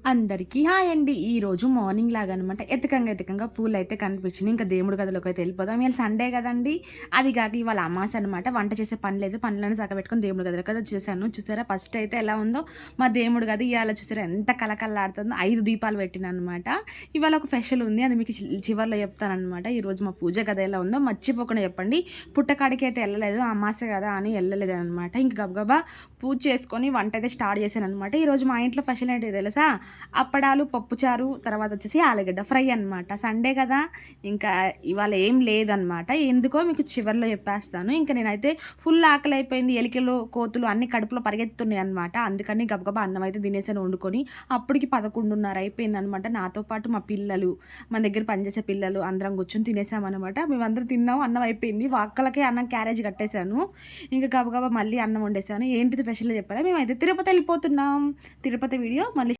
అందరికీ హాయ్ అండి. ఈరోజు మార్నింగ్ లాగా అనమాట ఎతకంగా పూలు అయితే కనిపించినాయి. ఇంకా దేవుడి గదిలోకి అయితే వెళ్ళిపోదాం. ఇవాళ సండే కదండి, అది కాక ఇవాళ అమాస అనమాట. వంట చేసే పని లేదు, పనులను సగబెట్టుకొని దేవుడి గదిలోకి అయితే వచ్చేసాను. చూసారా ఫస్ట్ అయితే ఎలా ఉందో మా దేవుడు గది. ఇవాళ చూసారా ఎంత కలకల్లాడుతుందో. 5 దీపాలు పెట్టిన అనమాట. ఇవాళ ఒక స్పెషల్ ఉంది, అది మీకు చివరిలో చెప్తానమాట. ఈరోజు మా పూజ గది ఎలా ఉందో మర్చిపోకుండా చెప్పండి. పుట్టకాడికి అయితే వెళ్ళలేదు, అమాస కదా అని వెళ్ళలేదు అనమాట. ఇంక గబగబా పూజ చేసుకొని వంట అయితే స్టార్ట్ చేశాను అనమాట. ఈరోజు మా ఇంట్లో స్పెషల్ ఏంటి తెలుసా? అప్పడాలు, పప్పుచారు, తర్వాత వచ్చేసి ఆలుగడ్డ ఫ్రై అనమాట. సండే కదా, ఇంకా ఇవాళ ఏం లేదనమాట. ఎందుకో మీకు చివరిలో చెప్పేస్తాను. ఇంకా నేనైతే ఫుల్ ఆకలి అయిపోయింది, ఎలికలు కోతులు అన్ని కడుపులో పరిగెత్తున్నాయి అనమాట. అందుకని గబగబా అన్నం అయితే తినేసాను వండుకొని. అప్పటికి 11:30 అయిపోయింది అనమాట. నాతో పాటు మా పిల్లలు, మన దగ్గర పనిచేసే పిల్లలు అందరం కూర్చొని తినేసామన్నమాట. మేమందరం తిన్నాము, అన్నం అయిపోయింది. ఒక్కలకే అన్నం క్యారేజ్ కట్టేశాను. ఇంకా గబగబా మళ్ళీ అన్నం వండేసాను. ఏంటిది స్పెషల్ చెప్పారా? మేమైతే తిరుపతి వెళ్ళిపోతున్నాం. తిరుపతి వీడియో మళ్ళీ